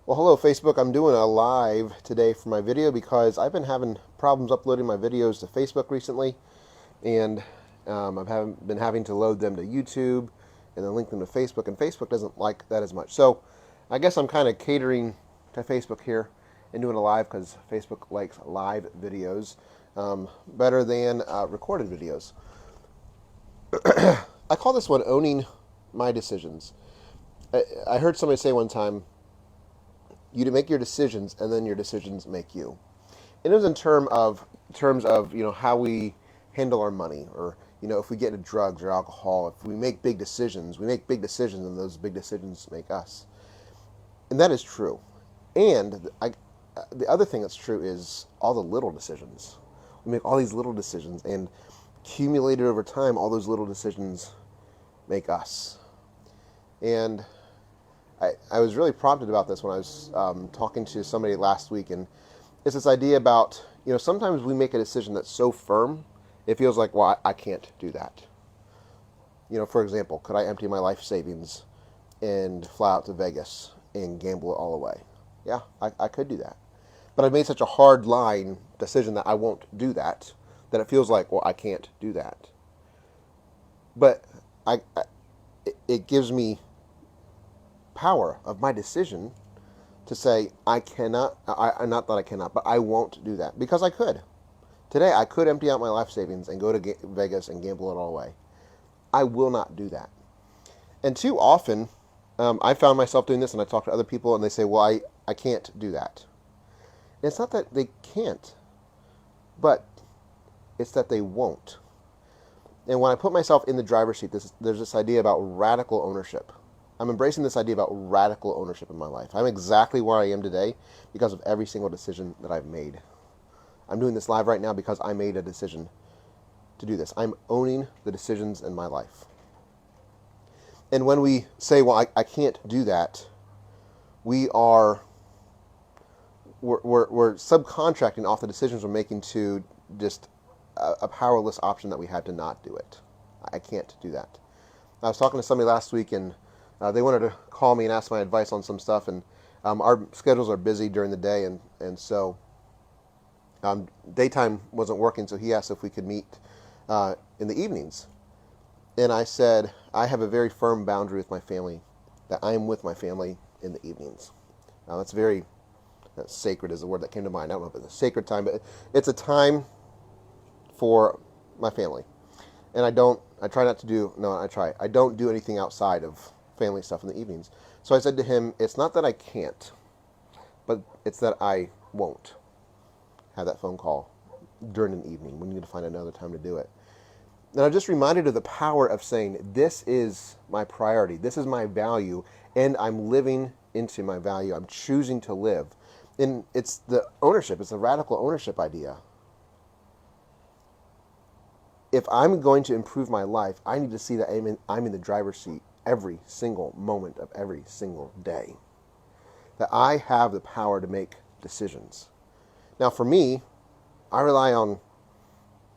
Well, hello, Facebook. I'm doing a live today for my video because I've been having problems uploading my videos to Facebook recently, and been having to load them to YouTube and then link them to Facebook, and Facebook doesn't like that as much. So I guess I'm kind of catering to Facebook here and doing a live because Facebook likes live videos better than recorded videos. I call this one owning my decisions. I heard somebody say one time, you to make your decisions and then your decisions make you. And it was in terms of how we handle our money, or if we get into drugs or alcohol. If we make big decisions, and those big decisions make us. And that is true. And the other thing that's true is all the little decisions. We make all these little decisions, and accumulated over time, all those little decisions make us. And I was really prompted about this when I was talking to somebody last week, and it's this idea about, sometimes we make a decision that's so firm, it feels like, well, I can't do that. For example, could I empty my life savings and fly out to Vegas and gamble it all away? Yeah, I could do that. But I've made such a hard line decision that I won't do that, that it feels like, well, I can't do that. But it gives me power of my decision to say I cannot. Not that I cannot, but I won't do that because I could. Today I could empty out my life savings and go to Vegas and gamble it all away. I will not do that. And too often, I found myself doing this, and I talk to other people, and they say, "Well, I can't do that." And it's not that they can't, but it's that they won't. And when I put myself in the driver's seat, there's this idea about radical ownership. I'm embracing this idea about radical ownership in my life. I'm exactly where I am today because of every single decision that I've made. I'm doing this live right now because I made a decision to do this. I'm owning the decisions in my life. And when we say, well, I can't do that, we are we're subcontracting off the decisions we're making to just a powerless option that we have to not do it. I can't do that. I was talking to somebody last week, and they wanted to call me and ask my advice on some stuff, and our schedules are busy during the day, and so daytime wasn't working, so he asked if we could meet in the evenings. And I said, I have a very firm boundary with my family, that I am with my family in the evenings. Now, that's sacred is the word that came to mind. I don't know if it's a sacred time, but it's a time for my family. And I try not to do, no, I don't do anything outside of family stuff in the evenings. So I said to him, it's not that I can't, but it's that I won't have that phone call during an evening. We need to find another time to do it. And I'm just reminded of the power of saying, this is my priority, this is my value, and I'm living into my value. I'm choosing to live. And it's the ownership, it's the radical ownership idea. If I'm going to improve my life, I need to see that I'm in the driver's seat every single moment of every single day. That I have the power to make decisions. Now, for me, I rely on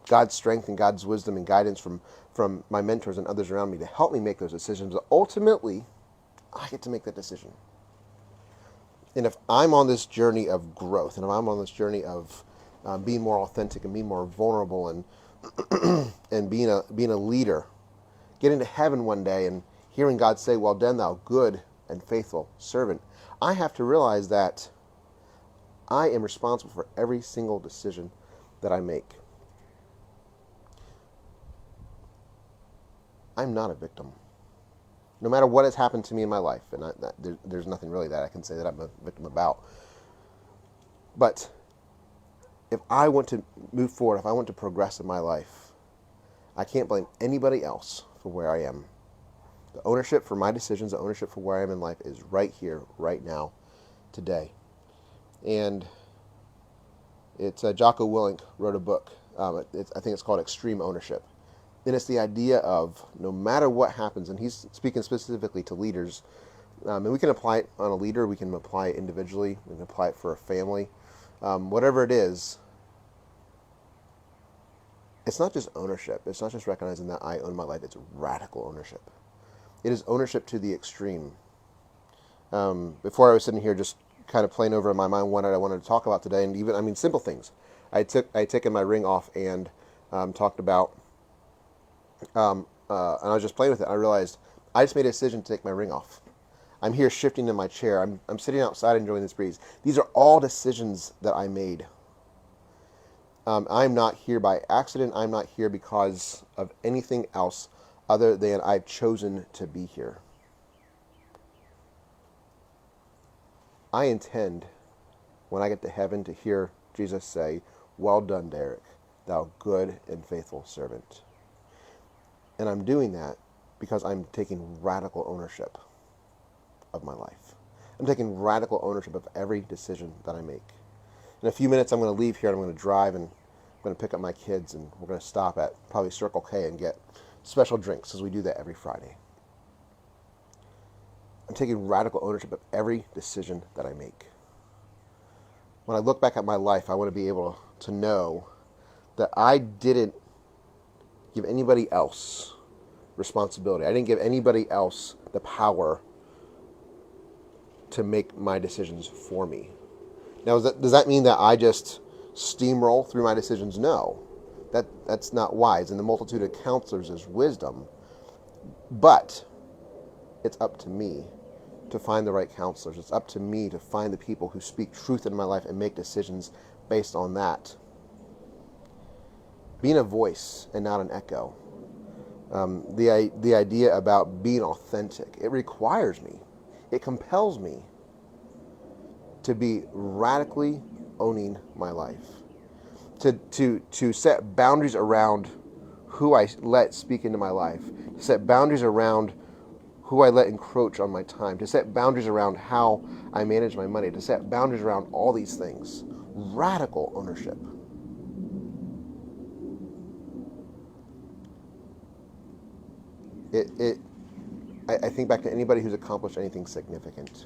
God's strength and God's wisdom and guidance from my mentors and others around me to help me make those decisions. But ultimately, I get to make that decision. And if I'm on this journey of growth, and if I'm on this journey of being more authentic and being more vulnerable, and and being a leader, getting to heaven one day and hearing God say, "Well done, thou good and faithful servant," I have to realize that I am responsible for every single decision that I make. I'm not a victim. No matter what has happened to me in my life, and there's nothing really that I can say that I'm a victim about. But if I want to move forward, if I want to progress in my life, I can't blame anybody else for where I am. The ownership for my decisions, the ownership for where I am in life is right here, right now, today. And it's Jocko Willink wrote a book. I think it's called Extreme Ownership. And it's the idea of no matter what happens, and he's speaking specifically to leaders, and we can apply it on a leader, we can apply it individually, we can apply it for a family, whatever it is. It's not just ownership. It's not just recognizing that I own my life. It's radical ownership. It is ownership to the extreme. Before I was sitting here just kind of playing over in my mind what I wanted to talk about today, and even, I mean, simple things. I had taken my ring off and talked about, and I was just playing with it. I realized I just made a decision to take my ring off. I'm here shifting in my chair. I'm sitting outside enjoying this breeze. These are all decisions that I made. I'm not here by accident. I'm not here because of anything else other than I've chosen to be here. I intend, when I get to heaven, to hear Jesus say, "Well done, Derek, thou good and faithful servant." And I'm doing that because I'm taking radical ownership of my life. I'm taking radical ownership of every decision that I make. In a few minutes, I'm going to leave here and I'm going to drive and I'm going to pick up my kids and we're going to stop at probably Circle K and get special drinks, as we do that every Friday. I'm taking radical ownership of every decision that I make. When I look back at my life, I want to be able to know that I didn't give anybody else responsibility. I didn't give anybody else the power to make my decisions for me. Now, does that mean that I just steamroll through my decisions? No. That's not wise. In the multitude of counselors is wisdom. But it's up to me to find the right counselors. It's up to me to find the people who speak truth in my life and make decisions based on that. Being a voice and not an echo. The idea about being authentic. It requires me. It compels me to be radically owning my life. To set boundaries around who I let speak into my life. To set boundaries around who I let encroach on my time. To set boundaries around how I manage my money. To set boundaries around all these things. Radical ownership. I think back to anybody who's accomplished anything significant.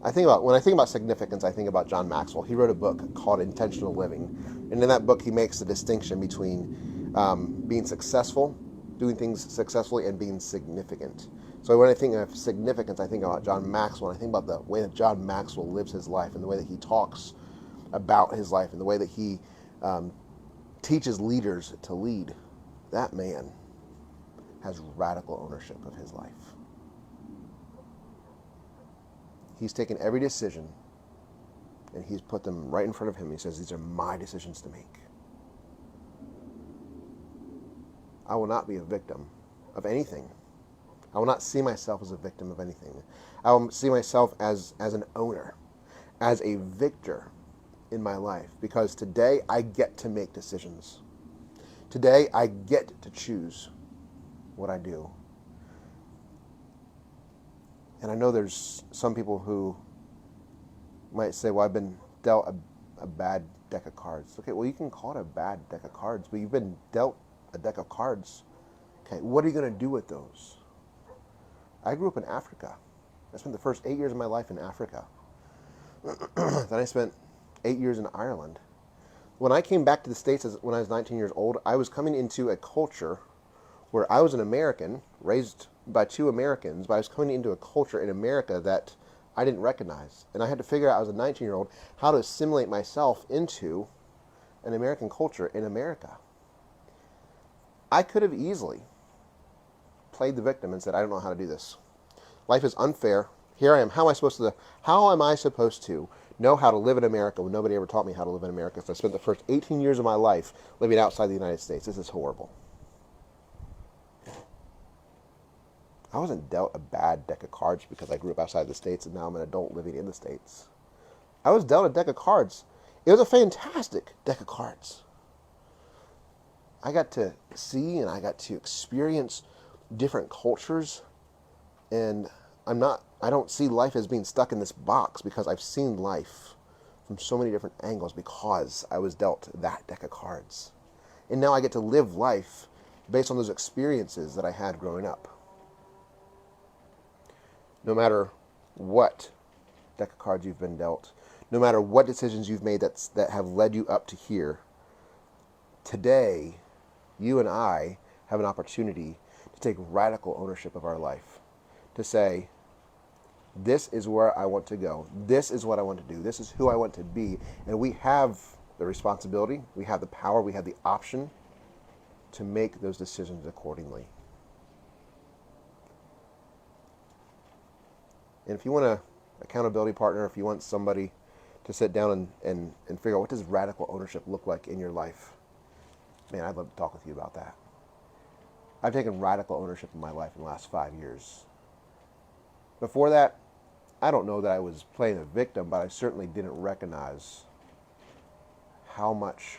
When I think about significance, I think about John Maxwell. He wrote a book called Intentional Living, and in that book, he makes the distinction between being successful, doing things successfully, and being significant. So when I think of significance, I think about John Maxwell. And I think about the way that John Maxwell lives his life, and the way that he talks about his life, and the way that he teaches leaders to lead. That man has radical ownership of his life. He's taken every decision and he's put them right in front of him. He says, these are my decisions to make. I will not be a victim of anything. I will not see myself as a victim of anything. I will see myself as an owner, as a victor in my life, because today I get to make decisions. Today I get to choose what I do. And I know there's some people who might say, well, I've been dealt a bad deck of cards. Okay, well, you can call it a bad deck of cards, but you've been dealt a deck of cards. Okay, what are you going to do with those? I grew up in Africa. I spent the first 8 years of my life in Africa. Then I spent 8 years in Ireland. When I came back to the States when I was 19 years old, I was coming into a culture where I was an American, raised by two Americans, but I was coming into a culture in America that I didn't recognize. And I had to figure out, as a 19-year-old, how to assimilate myself into an American culture in America. I could have easily played the victim and said, I don't know how to do this. Life is unfair. Here I am. How am I supposed to know how to live in America when nobody ever taught me how to live in America? So I spent the first 18 years of my life living outside the United States. This is horrible. I wasn't dealt a bad deck of cards because I grew up outside the States and now I'm an adult living in the States. I was dealt a deck of cards. It was a fantastic deck of cards. I got to see and I got to experience different cultures, and I don't see life as being stuck in this box, because I've seen life from so many different angles because I was dealt that deck of cards. And now I get to live life based on those experiences that I had growing up. No matter what deck of cards you've been dealt, no matter what decisions you've made that have led you up to here, today, you and I have an opportunity to take radical ownership of our life. To say, This is where I want to go. This is what I want to do. This is who I want to be. And we have the responsibility, we have the power, we have the option to make those decisions accordingly. And if you want an accountability partner, if you want somebody to sit down and figure out what does radical ownership look like in your life, man, I'd love to talk with you about that. I've taken radical ownership in my life in the last 5 years. Before that, I don't know that I was playing a victim, but I certainly didn't recognize how much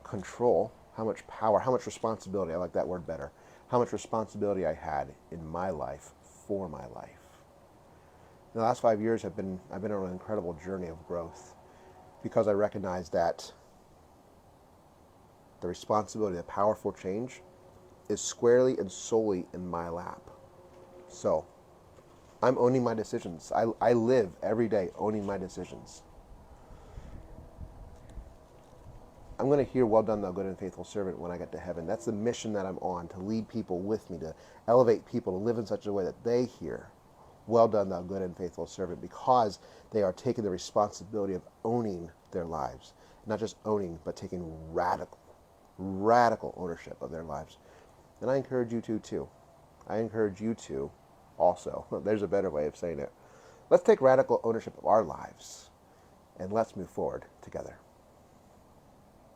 control, how much power, how much responsibility, I like that word better, how much responsibility I had in my life for my life. In the last 5 years, I've been on an incredible journey of growth because I recognize that the responsibility, the powerful change, is squarely and solely in my lap. So, I'm owning my decisions. I live every day owning my decisions. I'm going to hear, well done, thou good and faithful servant, when I get to heaven. That's the mission that I'm on, to lead people with me, to elevate people, to live in such a way that they hear, well done, thou good and faithful servant, because they are taking the responsibility of owning their lives. Not just owning, but taking radical ownership of their lives. And I encourage you to, too. I encourage you to also. There's a better way of saying it. Let's take radical ownership of our lives, and let's move forward together.